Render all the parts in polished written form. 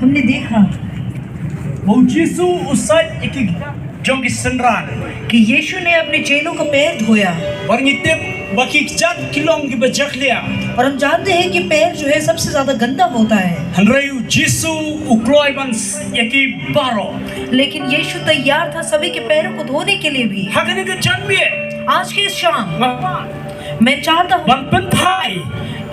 हमने देखा bahwa Yesus usai iki jong kisendran कि यीशु ने अपने चेलों का पैर धोया, barngitip baki jat kilong ki bajaklia और हम जानते हैं कि पैर जो है सबसे ज्यादा गंदा होता है, hanrayu Yesus ukloi ban yaki baro लेकिन यीशु तैयार था सभी के पैरों को धोने के लिए भी। hakane ke janmie आज की इस शाम ngapa मैं चाहता हूँ ban pentai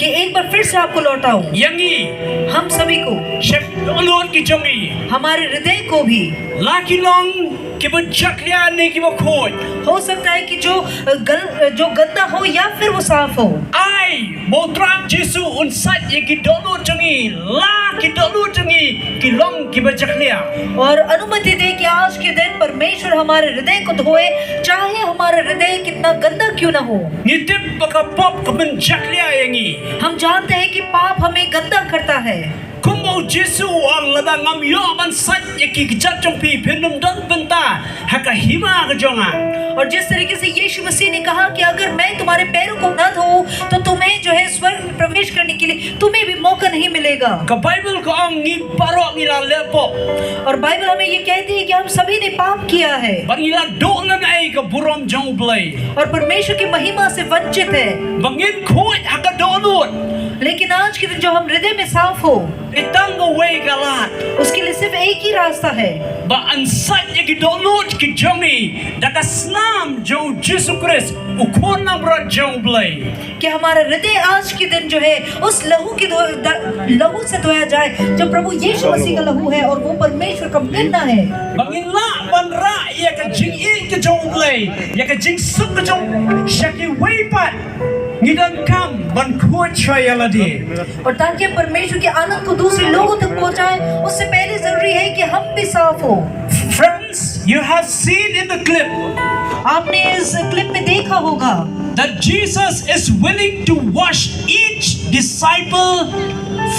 कि एक बार फिर से आपको लौटाऊं, yangi हम सभी को, shek olon ki jongi हमारे हृदय को भी। laki long ki bajaklia ne ki bakhoi हो सकता है कि जो गंदा हो या फिर वो साफ हो। ai motra Yesus unsat yaki dolu jongi la ki dolu jongi ki long ki bajaklia और अनुमति दे कि आज के दिन परमेश्वर हमारे हृदय को धोए, चाहे हमारा हृदय कितना गंदा क्यों ना हो। ngitip baka pop ka bajaklia yangi हम जानते हैं कि पाप हमें गंदा करता है, Kumau Jesu ang ladang ngam yo man sat yaki kijat jong pi phenum don benta haka hima ka jonga और जिस तरीके से यीशु मसीह ने कहा कि अगर मैं तुम्हारे पैरों को न धोऊं तो तुम्हें जो है स्वर्ग में प्रवेश करने के लिए तुम्हें भी मौका नहीं मिलेगा। ka Bible ko ang ngi paro ngila lepo और बाइबल हमें ये कहती है कि हम सभी ने पाप किया है ban ngila dolan ai ka burom jong blai और परमेश्वर की महिमा से वंचित है, bangin khoi haka donut लेकिन आज के दिन जो हम हृदय में साफ हो itang go way galat उसके लिए सिर्फ एक ही रास्ता है, ba an sat yaki donut ki jongi daka snam jong Jesu Christ ukon nam ro jong blai कि हमारा हृदय आज के दिन जो है उस लहू से धोया जाए जो प्रभु यीशु मसीह का लहू है और वो परमेश्वर का मेमना है। bangin la ban ra ya ka jing i ka jong blai ya ka jing suk ka jong shaki way pat ngidan kam ban khoi chayaladi और ताकि हम परमेश्वर के आनंद को दूसरे लोगों तक पहुंचाएं, उससे पहले जरूरी है कि हम भी साफ हो। friends you have seen in the clip आपने इस क्लिप में देखा होगा that Jesus is willing to wash each disciple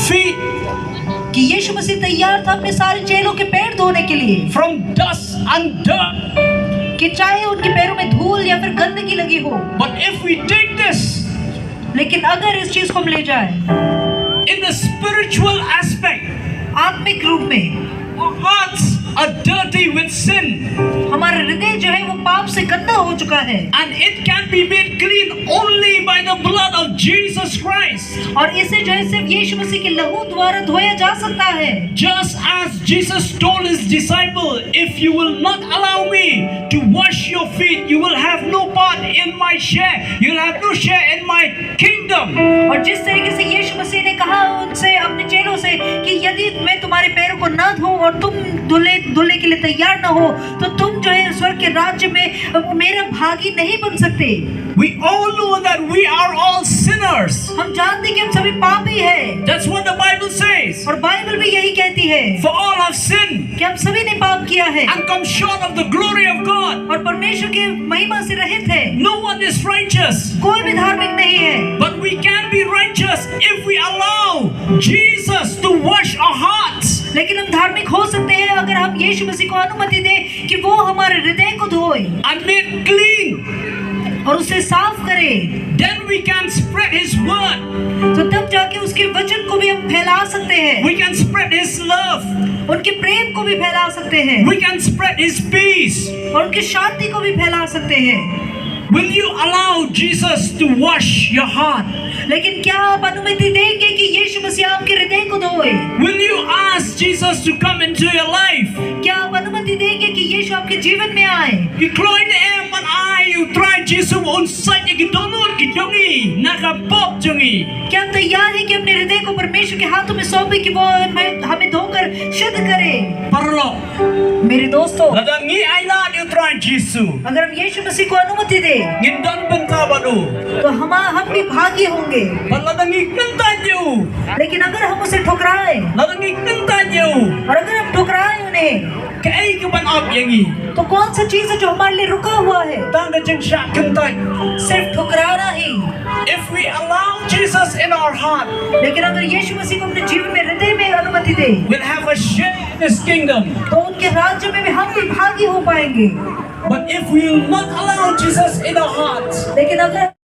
feet कि यीशु मसीह तैयार था अपने सारे चेलों के पैर धोने के लिए, from dust and dirt कि चाहे उनके पैरों में धूल या फिर गंदगी लगी हो, but if we take this लेकिन अगर इस चीज को हम ले जाएं in the spiritual aspect आत्मिक रूप में, our hearts are dirty with sin हमारा हृदय जो है वो पाप से गंदा हो चुका है and it can be made clean only by the blood of Jesus Christ और इसे जो है सिर्फ यीशु मसीह के लहू द्वारा धोया जा सकता है। just as Jesus told his disciple if you will not allow me to wash your feet you will have no part in my share you will have no share in my kingdom और जिस तरीके से यीशु मसीह ने कहा उनसे अपने चेलों से कि यदि मैं तुम्हारे पैरों को ना धोऊं और तुम धुलने के लिए तैयार ना हो तो तुम जो है स्वर्ग के राज्य में मेरा भागी नहीं बन सकते। we all know that we are all sinners हम जानते हैं कि हम सभी पापी हैं, that's what the Bible says और बाइबल भी यही कहती है for all have sinned कि हम सभी ने पाप किया है and come short of the glory of God और परमेश्वर की महिमा से रहित है, no one is righteous कोई भी धार्मिक नहीं है, but we can be righteous if we allow Jesus to wash our hearts लेकिन हम धार्मिक हो सकते हैं अगर हम यीशु मसीह को अनुमति दें कि वो हमारे हृदय को धोए and made clean और उसे साफ करे, then we can spread his word तो तब जाके उसके वचन को भी हम फैला सकते हैं, we can spread his love उनके प्रेम को भी फैला सकते हैं we can spread his peace और उनकी शांति को भी फैला सकते हैं। will you allow Jesus to wash your heart लेकिन क्या आप अनुमति देंगे कि यीशु मसीह आपके हृदय को धोए? will you ask Jesus to come into your life क्या आप अनुमति देंगे कि यीशु आपके जीवन में आए? you cry the em and I you try Jesus on side you don't know ki jongi naka pop jongi क्या आप तैयार हैं कि अपने हृदय को परमेश्वर के हाथों में सौंपे कि वो हमें धोकर शुद्ध करे? parlo मेरे दोस्तों, ladangi aila you try Jesus अगर हम यीशु मसीह को अनुमति दें ngindon benta badu तो हम भी भागी होंगे, ladangi kanta you लेकिन अगर हम उसे ठुकराएं ladangi kanta you और अगर हम ठुकराएं उन्हें kai ku ban up yangi तो कौन सा चीज है जो हमारे लिए रुका हुआ है? tanga jing sha kanta सिर्फ ठुकराना ही। if we allow Jesus in our heart लेकिन अगर यीशु मसीह को अपने जीवन में हृदय में अनुमति दे we'll have a share in his kingdom तो उनके राज्य में भी हम भी भागी हो पाएंगे। but if we will not allow Jesus in our hearts लेकिन अगर